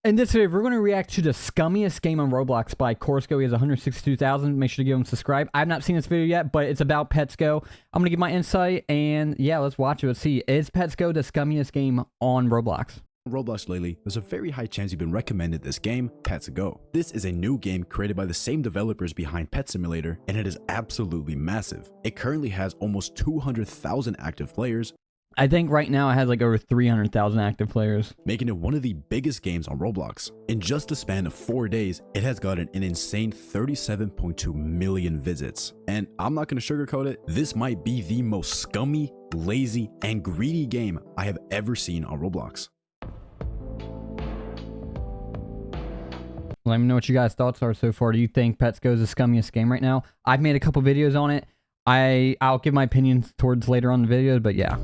In this video, we're going to react to the scummiest game on Roblox by Corsico. He has 162,000. Make sure to give him a subscribe. I've not seen this video yet, but it's about Pets Go. I'm going to give my insight, and yeah, let's watch it. Let's see. Is Pets Go the scummiest game on Roblox? Roblox lately, there's a very high chance you've been recommended this game, Pets Go. This is a new game created by the same developers behind Pet Simulator, and it is absolutely massive. It currently has almost 200,000 active players. I think right now it has like over 300,000 active players, making it one of the biggest games on Roblox. In just a span of 4 days, it has gotten an insane 37.2 million visits. And I'm not going to sugarcoat it, this might be the most scummy, lazy, and greedy game I have ever seen on Roblox. Let me know what you guys' thoughts are so far. Do you think Pets Go is the scummiest game right now? I've made a couple videos on it. I'll give my opinions towards later on in the video, but yeah.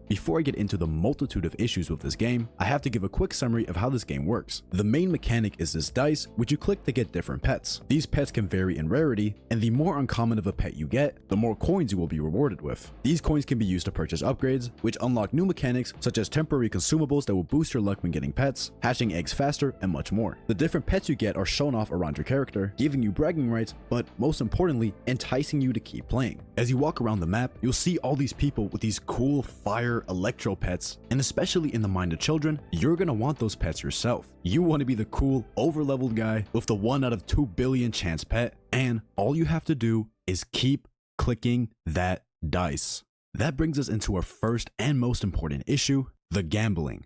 Before I get into the multitude of issues with this game, I have to give a quick summary of how this game works. The main mechanic is this dice, which you click to get different pets. These pets can vary in rarity, and the more uncommon of a pet you get, the more coins you will be rewarded with. These coins can be used to purchase upgrades, which unlock new mechanics such as temporary consumables that will boost your luck when getting pets, hatching eggs faster, and much more. The different pets you get are shown off around your character, giving you bragging rights, but most importantly, enticing you to keep playing. As you walk around the map, you'll see all these people with these cool fire electro pets, and especially in the mind of children, you're gonna want those pets yourself. You want to be the cool, over-leveled guy with the 1 out of 2 billion chance pet, and all you have to do is keep clicking that dice. That brings us into our first and most important issue, the gambling.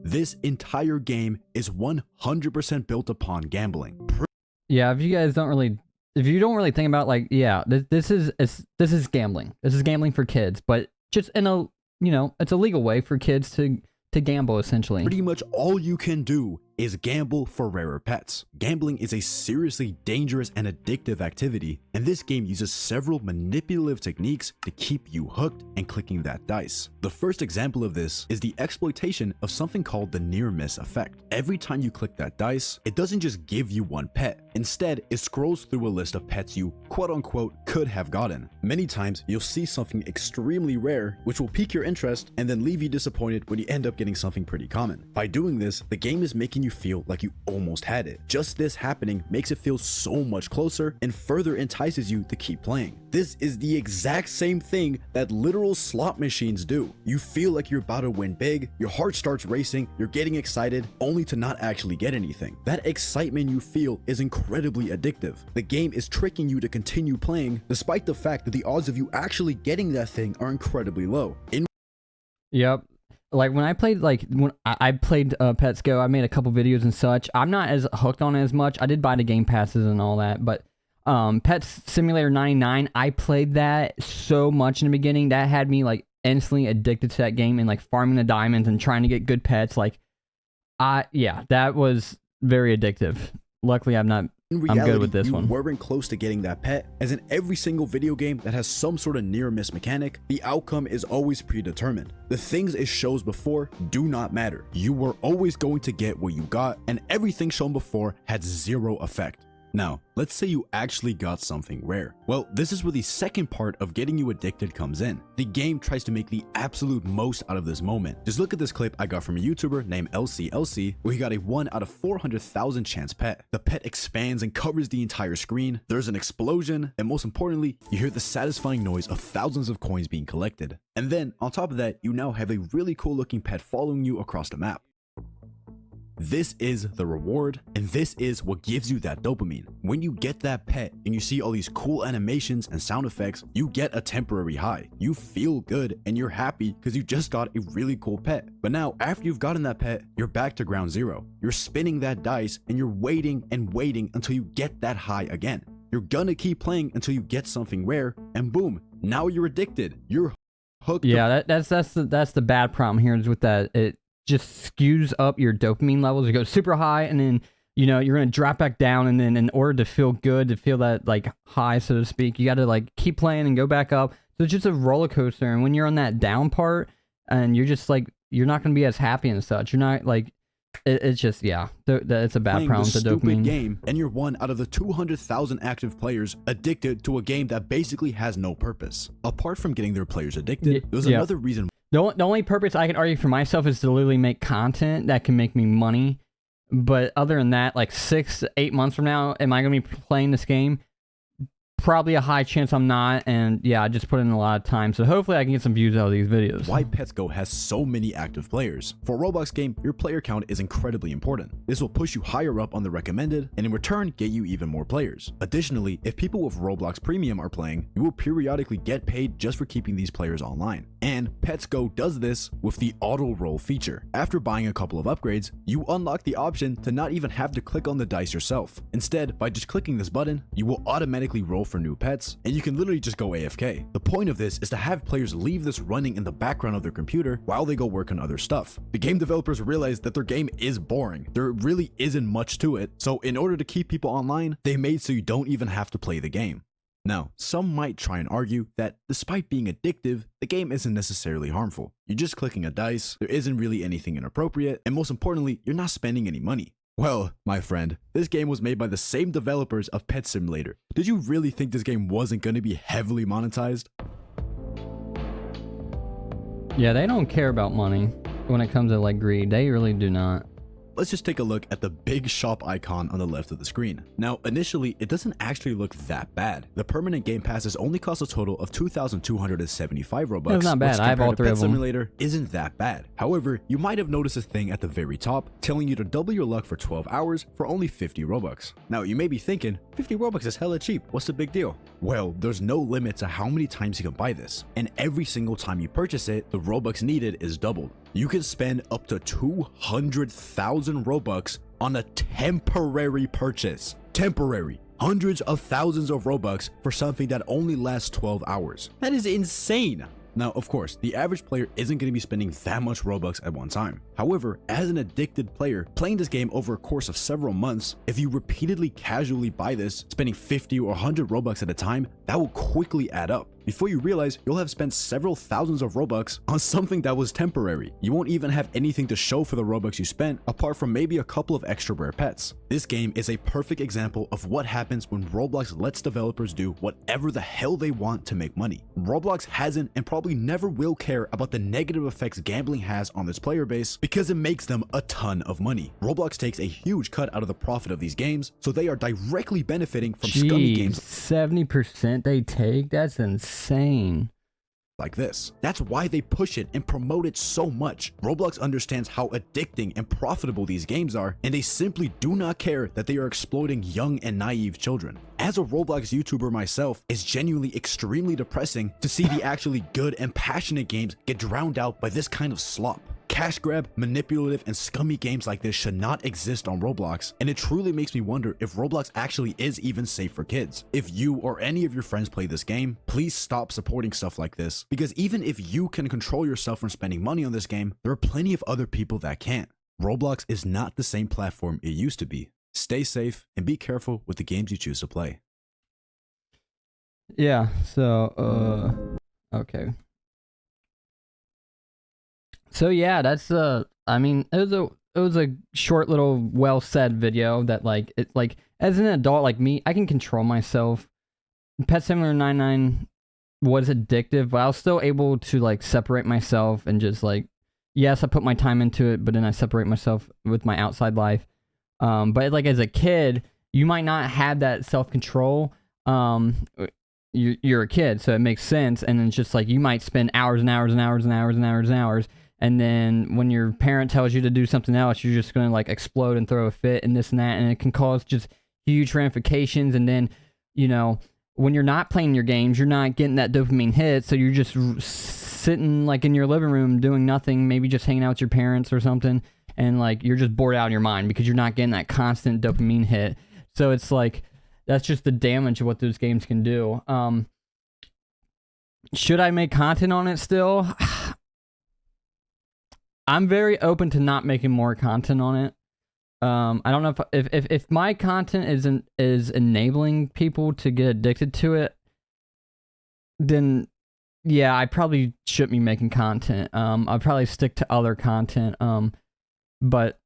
This entire game is 100% built upon gambling. Yeah, if you don't really think about, like, yeah, this is gambling. This is gambling for kids, but just in a, it's a legal way for kids to gamble, essentially. Pretty much all you can do is gamble for rarer pets. Gambling is a seriously dangerous and addictive activity, and this game uses several manipulative techniques to keep you hooked and clicking that dice. The first example of this is the exploitation of something called the near miss effect. Every time you click that dice, it doesn't just give you one pet. Instead, it scrolls through a list of pets you quote-unquote could have gotten. Many times, you'll see something extremely rare, which will pique your interest and then leave you disappointed when you end up getting something pretty common. By doing this, the game is making you feel like you almost had it. Just this happening makes it feel so much closer and further entices you to keep playing. This is the exact same thing that literal slot machines do. You feel like you're about to win big, your heart starts racing, you're getting excited, only to not actually get anything. That excitement you feel is incredibly addictive. The game is tricking you to continue playing, despite the fact that the odds of you actually getting that thing are incredibly low. Yep. Like when I played, Pets Go, I made a couple videos and such. I'm not as hooked on it as much. I did buy the game passes and all that, but Pets Simulator 99, I played that so much in the beginning. That had me like instantly addicted to that game and like farming the diamonds and trying to get good pets. Yeah, that was very addictive. Luckily, I'm good with this one. You weren't close to getting that pet, as in every single video game that has some sort of near miss mechanic, the outcome is always predetermined. The things it shows before do not matter. You were always going to get what you got, and everything shown before had zero effect. Now, let's say you actually got something rare. Well, this is where the second part of getting you addicted comes in. The game tries to make the absolute most out of this moment. Just look at this clip I got from a YouTuber named LCLC, where he got a 1 out of 400,000 chance pet. The pet expands and covers the entire screen, there's an explosion, and most importantly, you hear the satisfying noise of thousands of coins being collected. And then, on top of that, you now have a really cool looking pet following you across the map. This is the reward, and this is what gives you that dopamine. When you get that pet and you see all these cool animations and sound effects, you get a temporary high. You feel good and you're happy because you just got a really cool pet. But now, after you've gotten that pet, you're back to ground zero. You're spinning that dice and you're waiting and waiting until you get that high again. You're gonna keep playing until you get something rare, and boom, now you're addicted. You're hooked. Yeah, that's the bad problem here is with that. It just skews up your dopamine levels. You go super high, and then you're gonna drop back down, and then in order to feel good, to feel that like high, so to speak, you got to like keep playing and go back up. So it's just a roller coaster, and when you're on that down part, and you're just like, you're not gonna be as happy and such. You're not like, it's just, yeah, it's a bad problem to dopamine. Game, and you're 1 out of the 200,000 active players addicted to a game that basically has no purpose. Apart from getting their players addicted, there's another reason. The only purpose I can argue for myself is to literally make content that can make me money. But other than that, like 6 to 8 months from now, am I going to be playing this game? Probably a high chance I'm not, and yeah, I just put in a lot of time, so hopefully I can get some views out of these videos. Why Pets Go has so many active players. For a Roblox game, your player count is incredibly important. This will push you higher up on the recommended, and in return, get you even more players. Additionally, if people with Roblox Premium are playing, you will periodically get paid just for keeping these players online. And Pets Go does this with the auto roll feature. After buying a couple of upgrades, you unlock the option to not even have to click on the dice yourself. Instead, by just clicking this button, you will automatically roll for new pets, and you can literally just go AFK. The point of this is to have players leave this running in the background of their computer while they go work on other stuff. The game developers realized that their game is boring. There really isn't much to it, so in order to keep people online, they made so you don't even have to play the game. Now, some might try and argue that despite being addictive, the game isn't necessarily harmful. You're just clicking a dice, there isn't really anything inappropriate, and most importantly, you're not spending any money. Well, my friend, this game was made by the same developers of Pet Simulator. Did you really think this game wasn't going to be heavily monetized? Yeah, they don't care about money when it comes to like greed. They really do not. Let's just take a look at the big shop icon on the left of the screen. Now, initially, it doesn't actually look that bad. The permanent game passes only cost a total of 2,275 Robux. That's not bad. Which I have all compared to three Pet of them. Simulator isn't that bad. However, you might have noticed a thing at the very top telling you to double your luck for 12 hours for only 50 Robux. Now, you may be thinking, 50 Robux is hella cheap. What's the big deal? Well, there's no limit to how many times you can buy this, and every single time you purchase it, the Robux needed is doubled. You can spend up to 200,000 Robux on a temporary purchase. Temporary. Hundreds of thousands of Robux for something that only lasts 12 hours. That is insane. Now, of course, the average player isn't going to be spending that much Robux at one time. However, as an addicted player, playing this game over a course of several months, if you repeatedly casually buy this, spending 50 or 100 Robux at a time, that will quickly add up. Before you realize, you'll have spent several thousands of Robux on something that was temporary. You won't even have anything to show for the Robux you spent, apart from maybe a couple of extra rare pets. This game is a perfect example of what happens when Roblox lets developers do whatever the hell they want to make money. Roblox hasn't and probably never will care about the negative effects gambling has on its player base because it makes them a ton of money. Roblox takes a huge cut out of the profit of these games, so they are directly benefiting from scummy games. 70% they take? That's insane. Like this. That's why they push it and promote it so much. Roblox understands how addicting and profitable these games are, and they simply do not care that they are exploiting young and naive children. As a Roblox YouTuber myself, it's genuinely extremely depressing to see the actually good and passionate games get drowned out by this kind of slop. Cash grab, manipulative, and scummy games like this should not exist on Roblox, and it truly makes me wonder if Roblox actually is even safe for kids. If you or any of your friends play this game, please stop supporting stuff like this, because even if you can control yourself from spending money on this game, there are plenty of other people that can't. Roblox is not the same platform it used to be. Stay safe and be careful with the games you choose to play. Yeah, so, okay. So yeah, that's I mean, it was a short little well said video that like as an adult like me, I can control myself. Pet Simulator 99 was addictive, but I was still able to like separate myself and just like, yes, I put my time into it, but then I separate myself with my outside life. But like as a kid, you might not have that self-control. You're a kid, so it makes sense. And it's just like you might spend hours and hours and hours and hours and hours and hours. And then when your parent tells you to do something else, you're just going to like explode and throw a fit and this and that. And it can cause just huge ramifications. And then, you know, when you're not playing your games, you're not getting that dopamine hit. So you're just sitting like in your living room doing nothing, maybe just hanging out with your parents or something. And like you're just bored out of your mind because you're not getting that constant dopamine hit. So it's like, that's just the damage of what those games can do. Should I make content on it still? I'm very open to not making more content on it. I don't know if my content is enabling people to get addicted to it, then yeah, I probably shouldn't be making content. I'll probably stick to other content. But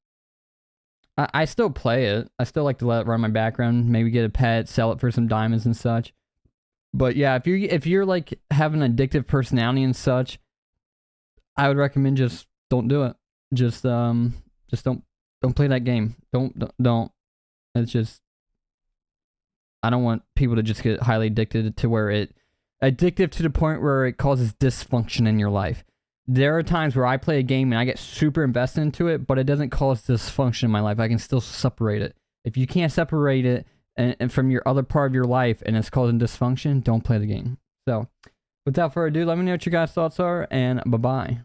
I still play it. I still like to let it run my background. Maybe get a pet, sell it for some diamonds and such. But yeah, if you're like have an addictive personality and such, I would recommend just don't do it. Just don't play that game. Don't. It's just, I don't want people to just get highly addicted to where addictive to the point where it causes dysfunction in your life. There are times where I play a game and I get super invested into it, but it doesn't cause dysfunction in my life. I can still separate it. If you can't separate it and from your other part of your life and it's causing dysfunction, don't play the game. So without further ado, let me know what your guys' thoughts are, and bye-bye.